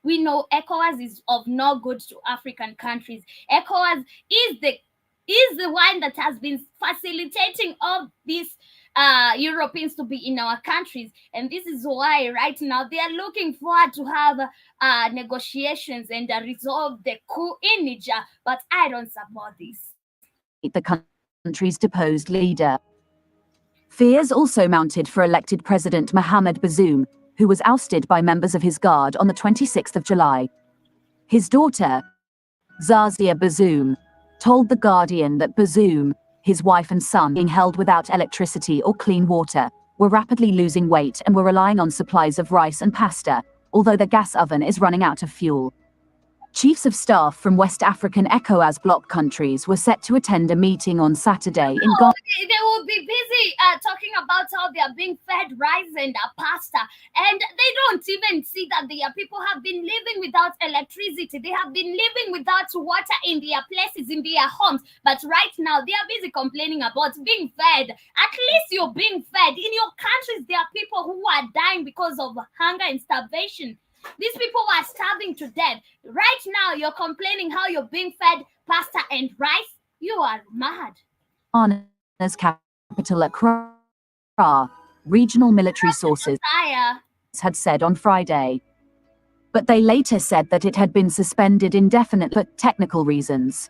we know ECOWAS is of no good to African countries. ECOWAS is the one that has been facilitating all these Europeans to be in our countries, and this is why right now they are looking forward to have negotiations and resolve the coup in Niger. But I don't support this. The country's deposed leader. Fears also mounted for elected President Mohamed Bazoum, who was ousted by members of his guard on the 26th of July. His daughter, Zazia Bazoum, told The Guardian that Bazoum, his wife and son being held without electricity or clean water, were rapidly losing weight and were relying on supplies of rice and pasta, although their gas oven is running out of fuel. Chiefs of staff from West African ECOWAS bloc countries were set to attend a meeting on Saturday in Ghana. They will be busy talking about how they are being fed rice and pasta, and they don't even see that their people have been living without electricity. They have been living without water in their places, in their homes. But right now, they are busy complaining about being fed. At least you're being fed. In your countries, there are people who are dying because of hunger and starvation. These people are starving to death. Right now, you're complaining how you're being fed pasta and rice. You are mad. Ghana's capital Accra, regional military sources had said on Friday. But they later said that it had been suspended indefinitely for technical reasons.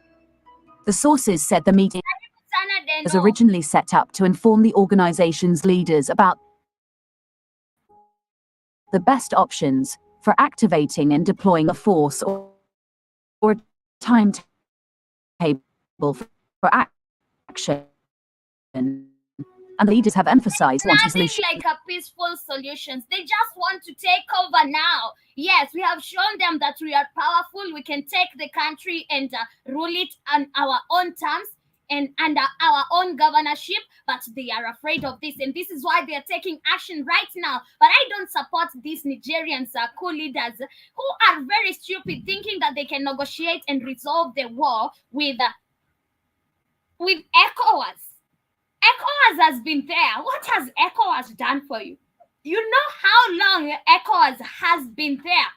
The sources said the meeting was originally set up to inform the organization's leaders about the best options for activating and deploying a force or a timetable for action. And leaders have emphasized nothing like a peaceful solutions. They just want to take over now. Yes, we have shown them that we are powerful. We can take the country and rule it on our own terms and under our own governorship, but they are afraid of this, and this is why they are taking action right now. But I don't support these Nigerians, coup leaders, who are very stupid, thinking that they can negotiate and resolve the war with ECOWAS. ECOWAS has been there. What has ECOWAS done for you? You know how long ECOWAS has been there,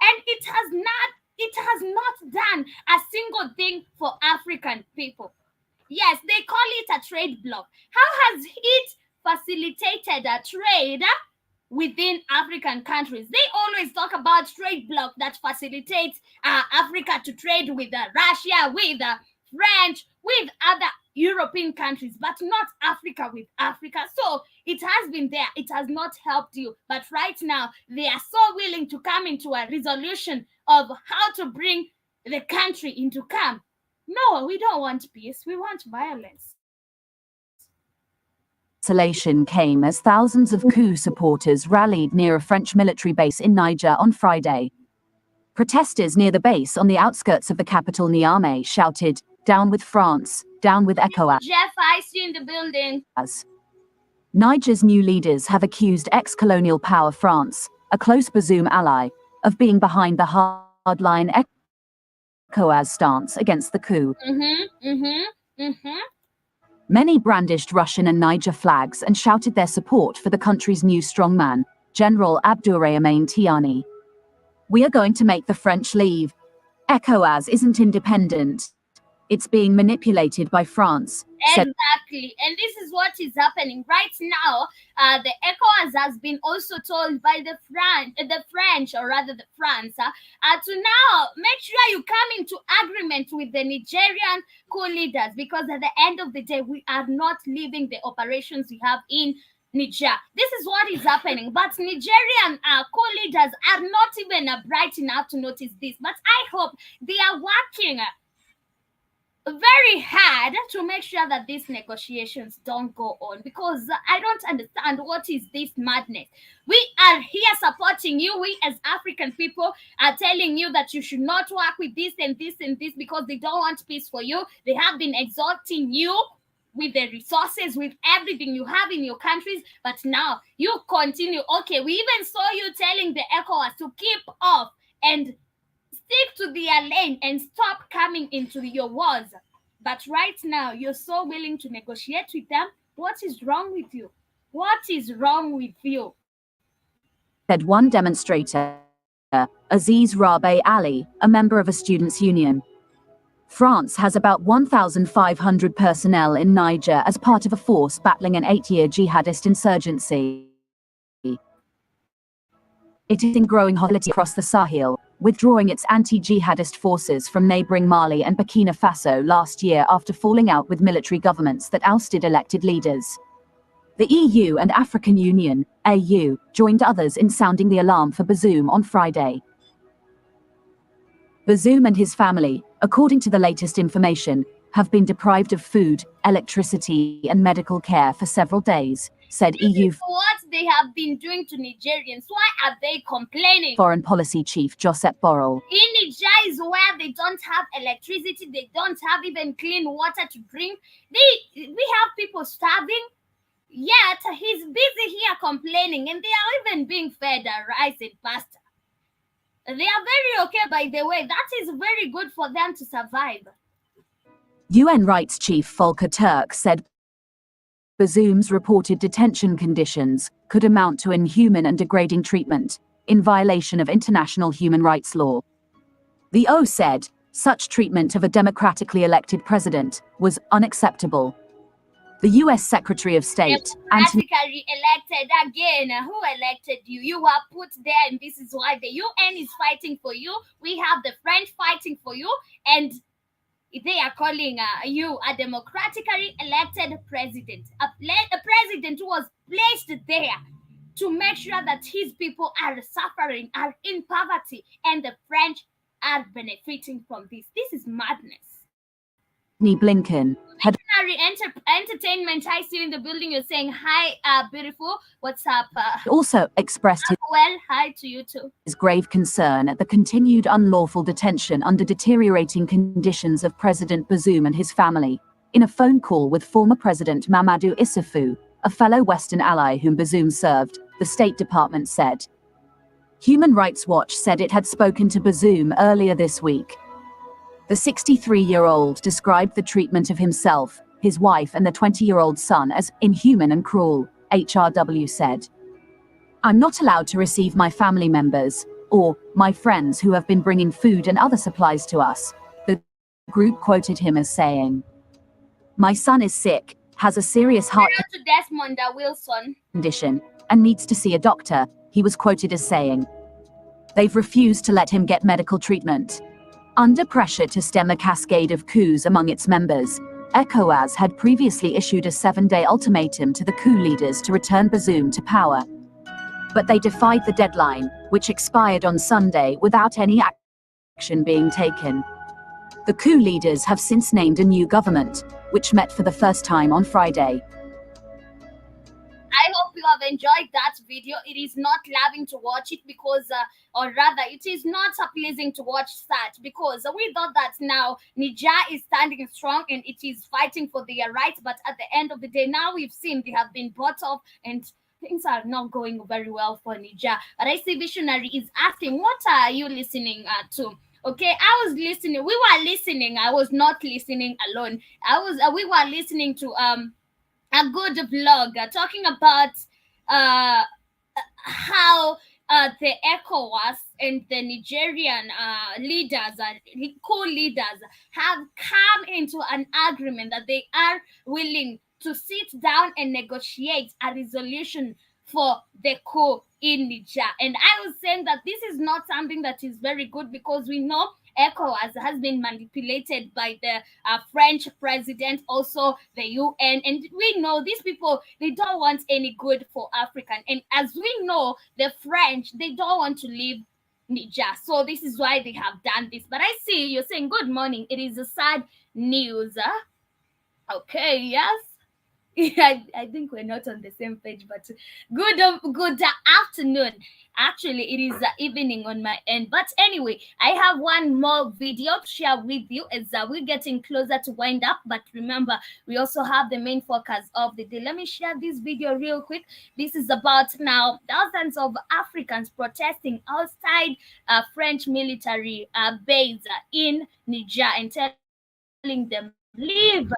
and it has not done a single thing for African people. Yes, they call it a trade bloc. How has it facilitated a trade within African countries? They always talk about trade bloc that facilitates Africa to trade with Russia, with French, with other European countries, but not Africa with Africa. So it has been there. It has not helped you. But right now, they are so willing to come into a resolution of how to bring the country into calm. No, we don't want peace. We want violence. Isolation came as thousands of coup supporters rallied near a French military base in Niger on Friday. Protesters near the base on the outskirts of the capital Niamey shouted, "Down with France, down with ECOWAS." Jeff, I see you in the building. Niger's new leaders have accused ex-colonial power France, a close Bazoum ally, of being behind the hardline ECOWAS stance against the coup. Many brandished Russian and Niger flags and shouted their support for the country's new strongman, General Abdourahmane Tiani. "We are going to make the French leave. ECOWAS isn't independent. It's being manipulated by France." Exactly. And this is what is happening right now. The ECOWAS has been also told by the French, or rather the France, to now make sure you come into agreement with the Nigerian coup leaders, because at the end of the day, we are not leaving the operations we have in Niger. This is what is happening. But Nigerian coup leaders are not even bright enough to notice this. But I hope they are working very hard to make sure that these negotiations don't go on, because I don't understand what is this madness. We are here supporting you. We as African people are telling you that you should not work with this and this and this because they don't want peace for you. They have been exalting you with the resources, with everything you have in your countries, but now you continue. Okay, we even saw you telling the ECOWAS to keep off and stick to their lane and stop coming into your walls. But right now, you're so willing to negotiate with them. What is wrong with you? What is wrong with you? Said one demonstrator, Aziz Rabe Ali, a member of a students' union. France has about 1,500 personnel in Niger as part of a force battling an 8-year jihadist insurgency. It is in growing hostility across the Sahel, withdrawing its anti-jihadist forces from neighboring Mali and Burkina Faso last year after falling out with military governments that ousted elected leaders. The EU and African Union, AU, joined others in sounding the alarm for Bazoum on Friday. Bazoum and his family, according to the latest information, have been deprived of food, electricity, and medical care for several days, said EU What they have been doing to Nigerians, why are they complaining? Foreign Policy Chief Joseph Borrell. In Niger is where they don't have electricity, they don't have even clean water to drink. We have people starving, yet he's busy here complaining, and they are even being fed rice and pasta. They are very okay, by the way. That is very good for them to survive. UN Rights Chief Volker Turk said Bazoum's reported detention conditions could amount to inhuman and degrading treatment, in violation of international human rights law. The O said such treatment of a democratically elected president was unacceptable. The US Secretary of State, Anthony Democratically elected again. Who elected you? You were put there, and this is why the UN is fighting for you. We have the French fighting for you, and they are calling you a democratically elected president, a president who was placed there to make sure that his people are suffering, are in poverty, and the French are benefiting from this. This is madness. Blinken had Entertainment, I see you in the building. You're saying hi, beautiful. What's up? Also expressed Well, hi to you too. his grave concern at the continued unlawful detention under deteriorating conditions of President Bazoum and his family. In a phone call with former President Mamadou Issoufou, a fellow Western ally whom Bazoum served, the State Department said. Human Rights Watch said it had spoken to Bazoum earlier this week. The 63-year-old described the treatment of himself, his wife, and the 20-year-old son as inhuman and cruel, HRW said. I'm not allowed to receive my family members, or my friends who have been bringing food and other supplies to us, the group quoted him as saying. My son is sick, has a serious heart to Desmond Wilson condition, and needs to see a doctor, he was quoted as saying. They've refused to let him get medical treatment. Under pressure to stem a cascade of coups among its members, ECOWAS had previously issued a 7-day ultimatum to the coup leaders to return Bazoum to power. But they defied the deadline, which expired on Sunday without any action being taken. The coup leaders have since named a new government, which met for the first time on Friday. I hope you have enjoyed that video. It is not loving to watch it because, or rather, it is not pleasing to watch that because we thought that now Niger is standing strong and it is fighting for their rights. But at the end of the day, now we've seen they have been bought off and things are not going very well for Niger. But I see Visionary is asking, what are you listening to? Okay, I was listening. We were listening. I was not listening alone. We were listening to a good vlog talking about how the ECOWAS and the Nigerian leaders, co-leaders, have come into an agreement that they are willing to sit down and negotiate a resolution for the coup in Niger. And I was saying that this is not something that is very good because we know ECOWAS has been manipulated by the French president, also the UN, and we know these people, they don't want any good for African. And as we know, the French, they don't want to leave Niger. So this is why they have done this. But I see you're saying good morning. It is a sad news. Okay, yes. Yeah, I think we're not on the same page, but good afternoon. Actually, it is evening on my end. But anyway, I have one more video to share with you as we're getting closer to wind up. But remember, we also have the main focus of the day. Let me share this video real quick. This is about now thousands of Africans protesting outside French military base in Niger and telling them Leave.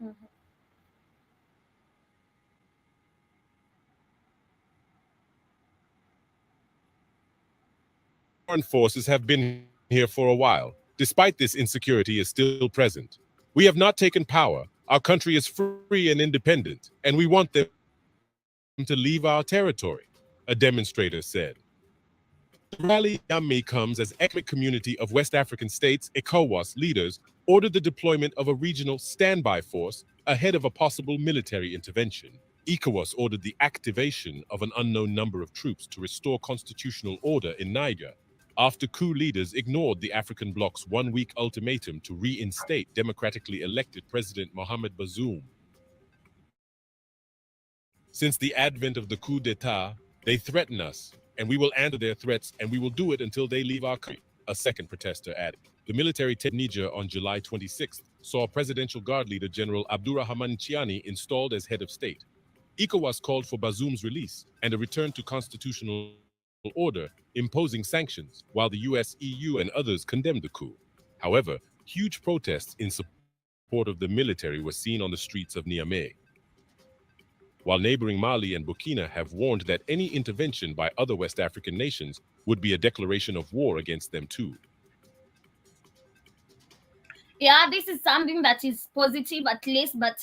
Mhm. Foreign forces have been here for a while. Despite this, insecurity is still present. We have not taken power. Our country is free and independent, and we want them to leave our territory, a demonstrator said. The rally Yami comes as economic community of West African states, ECOWAS leaders, ordered the deployment of a regional standby force ahead of a possible military intervention. ECOWAS ordered the activation of an unknown number of troops to restore constitutional order in Niger, after coup leaders ignored the African bloc's one-week ultimatum to reinstate democratically elected President Mohamed Bazoum. Since the advent of the coup d'etat, they threaten us, and we will answer their threats, and we will do it until they leave our country, a second protester added. The military Niger on July 26th saw Presidential Guard leader General Abdurrahman Chiani installed as head of state. ECOWAS called for Bazoum's release and a return to constitutional order, imposing sanctions, while the US, EU, and others condemned the coup. However, huge protests in support of the military were seen on the streets of Niamey, while neighboring Mali and Burkina have warned that any intervention by other West African nations would be a declaration of war against them too. Yeah, this is something that is positive at least, but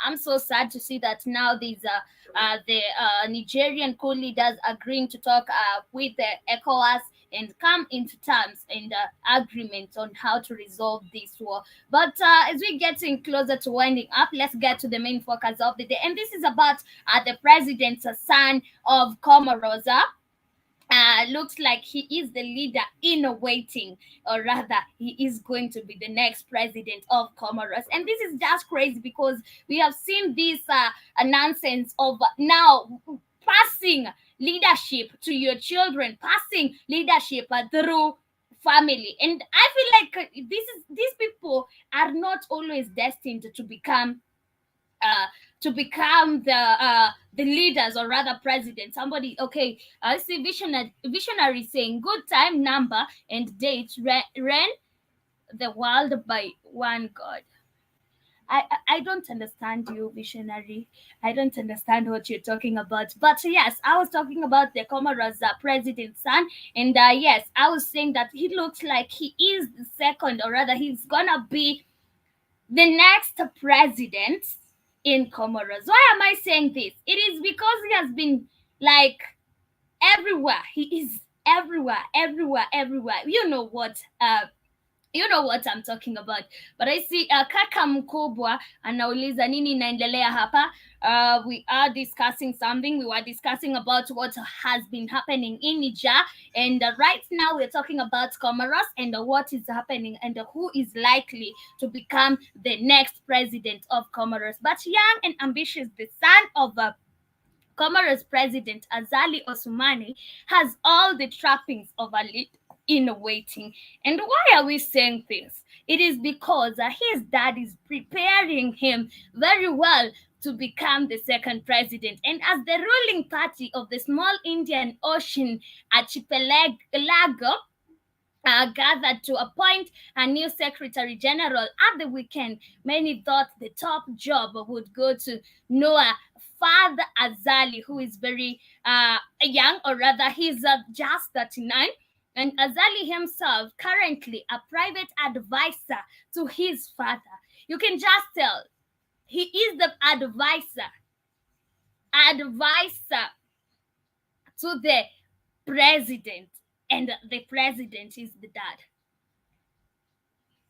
I'm so sad to see that now these the Nigerian coup leaders agreeing to talk with the ECOWAS and come into terms and agreement on how to resolve this war. But as we're getting closer to winding up, let's get to the main focus of the day, and this is about the president's son of Comoros. Looks like he is the leader in waiting, or rather, he is going to be the next president of Comoros. And this is just crazy because we have seen this nonsense of now passing leadership to your children, passing leadership through family. And I feel like these people are not always destined to become the leaders, or rather president. Somebody, okay, I see visionary saying good time, number, and date ran the world by one god. I don't understand you, visionary. I don't understand what you're talking about. But yes, I was talking about the Comoros president's son. And yes, I was saying that he looks like he is the second, or rather, he's gonna be the next president in Comoros. Why am I saying this? It is because he has been like everywhere. He is everywhere, everywhere, everywhere. You know what I'm talking about. But I see kaka mkubwa anauliza nini inaendelea hapa. We are discussing something. We were discussing about what has been happening in Niger, and right now we're talking about Comoros and what is happening and who is likely to become the next president of Comoros. But young and ambitious, the son of Comoros president Azali Osumani has all the trappings of a leader in waiting. And why are we saying this? It is because his dad is preparing him very well to become the second president. And as the ruling party of the small Indian Ocean archipelago gathered to appoint a new secretary general at the weekend, many thought the top job would go to Noah Father Azali, who is very young, or rather, he's just 39. And Azali himself, currently a private advisor to his father. You can just tell he is the advisor to the president, and the president is the dad.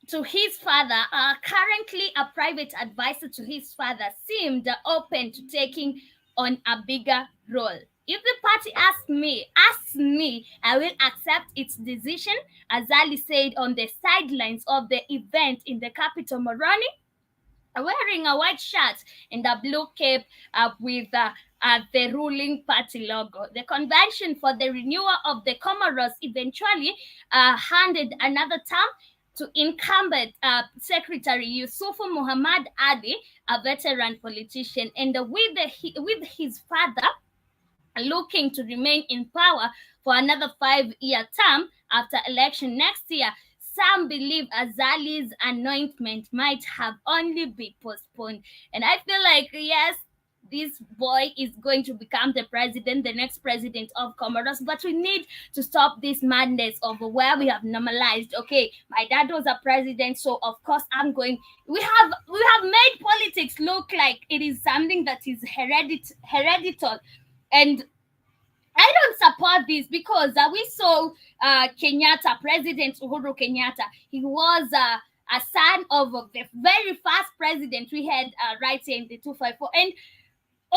To his father, currently a private advisor to his father, seemed open to taking on a bigger role. If the party asks me, I will accept its decision, Azali said on the sidelines of the event in the capital, Moroni, wearing a white shirt and a blue cape with the ruling party logo. The convention for the renewal of the Comoros eventually handed another term to incumbent Secretary Yusufu Muhammad Ali, a veteran politician, and with his father looking to remain in power for another 5-year term after election next year. Some believe Azali's anointment might have only been postponed. And I feel like, yes, this boy is going to become the president, the next president of Comoros, but we need to stop this madness of where we have normalized. Okay, my dad was a president, so of course I'm going. We have made politics look like it is something that is hereditary, and I don't support this because we saw Kenyatta, President Uhuru Kenyatta. He was a son of the very first president we had right here in the 254. And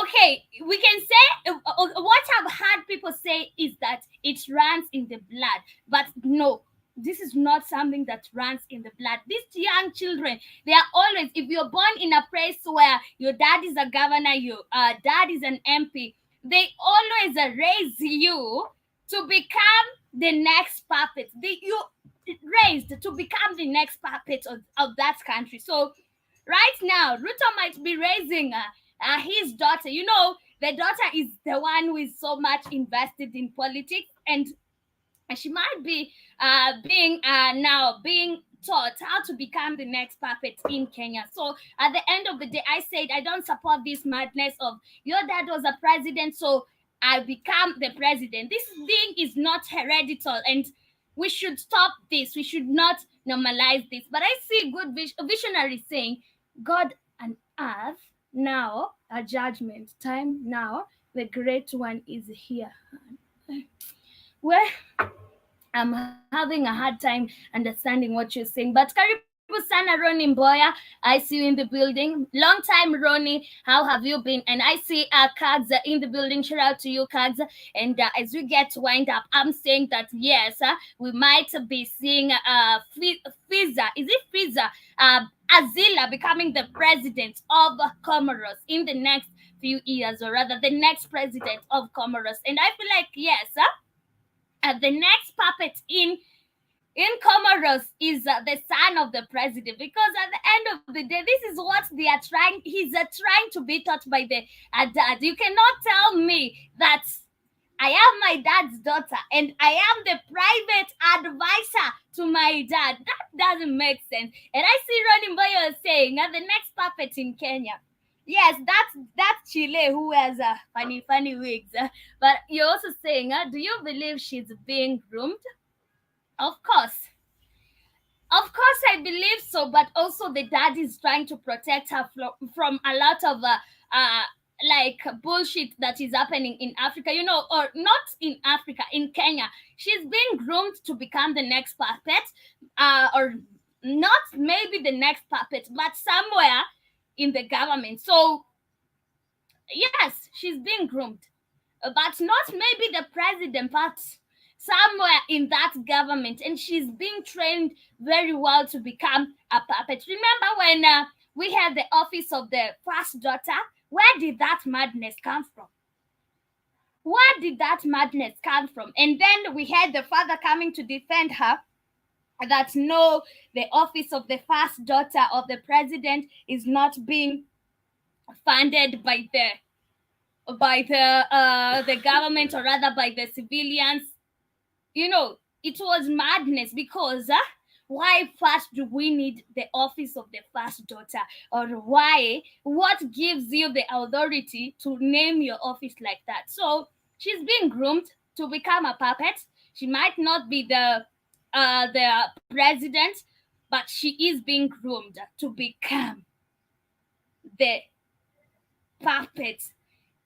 okay, we can say what I've heard people say is that it runs in the blood, but no. This is not something that runs in the blood. These young children, they are always, if you're born in a place where your dad is a governor, your dad is an MP, they always raise you to become the next puppet. You raised to become the next puppet of that country. So right now, Ruto might be raising his daughter. You know, the daughter is the one who is so much invested in politics, and she might be now being taught how to become the next puppet in Kenya. So at the end of the day, I said I don't support this madness of your dad was a president, so I become the president. This thing is not hereditary, and we should stop this. We should not normalize this. But I see good visionaries saying, God and earth, now a judgment time, now the great one is here. Well, I'm having a hard time understanding what you're saying. But karibu sana Ronnie Mboya. I see you in the building. Long time, Ronnie. How have you been? And I see Kags in the building. Shout out to you, Kags. And as we get to wind up, I'm saying that yes, we might be seeing Fiza. Is it Fiza? Azila becoming the president of Comoros in the next few years, or rather the next president of Comoros. And I feel like yes, the next puppet in Comoros is the son of the president, because at the end of the day, this is what they are trying. He's trying to be taught by the dad. You cannot tell me that I am my dad's daughter and I am the private advisor to my dad. That doesn't make sense. And I see Ronnie Mboyo saying the next puppet in Kenya. Yes, that's Chile who has funny wigs. But you're also saying, do you believe she's being groomed? Of course, I believe so. But also, the dad is trying to protect her from a lot of like bullshit that is happening in Africa. You know, or not in Africa, in Kenya. She's being groomed to become the next puppet, or not maybe the next puppet, but somewhere in the government. So yes, she's being groomed, but not maybe the president, but somewhere in that government, and she's being trained very well to become a puppet. Remember when we had the office of the first daughter? Where did that madness come from? Where did that madness come from? And then we had the father coming to defend her, that no, the office of the first daughter of the president is not being funded by the government, or rather by the civilians. You know, it was madness, because why first do we need the office of the first daughter? Or why? What gives you the authority to name your office like that? So she's being groomed to become a puppet. She might not be the president, but she is being groomed to become the puppet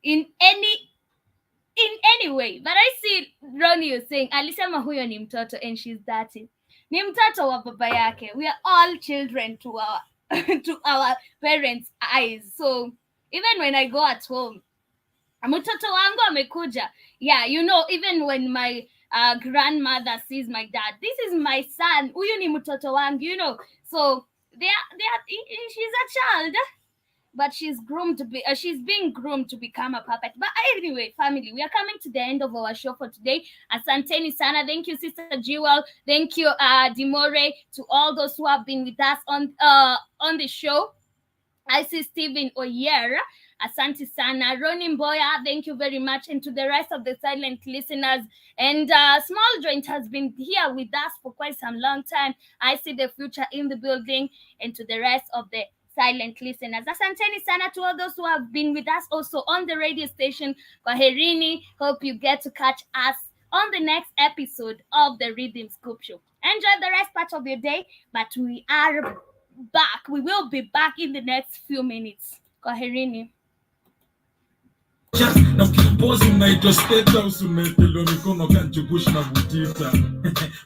in any way. But I see Ronnie is saying alisema huyo ni mtoto and she's 30. Ni mtoto wa baba yake. We are all children to our to our parents' eyes. So even when I go at home, mtoto wangu amekuja. Yeah, you know, even when my grandmother sees my dad, this is my son. Huyu ni mtoto wangu, you know. So they are she's a child. but she's being groomed to become a puppet. But anyway, family, we are coming to the end of our show for today. Asanteni sana. Thank you, Sister Jewel. Thank you, Dimore, to all those who have been with us on the show. I see Stephen Oyer. Asante sana. Ronin Boya, thank you very much. And to the rest of the silent listeners. And Small Joint has been here with us for quite some long time. I see the future in the building. And to the rest of the silent listeners. Asanteni sana to all those who have been with us also on the radio station. Kwaherini. Hope you get to catch us on the next episode of the Rhythm Scoop Show. Enjoy the rest part of your day. But we are back. We will be back in the next few minutes. Kwaherini. Na kiongozi unaitwa State House umepelwa mikono kanchubush na butita.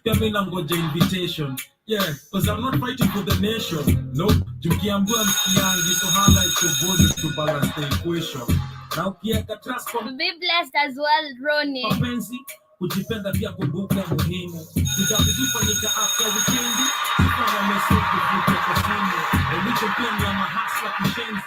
Pia mimi nangoja invitation. Yeah, because I'm not fighting for the nation. No, jukiambua mkiangi so highlight your body to balance the equation. Na ukiweka trust kwa Be blessed as well, Ronnie. mapenzi, kujipenda pia kumbuka muhimu. Tutakujifanyika after weekend. Kufanya message kufuta kwa simu. Elicho pia ni ya mahasla kishenzi.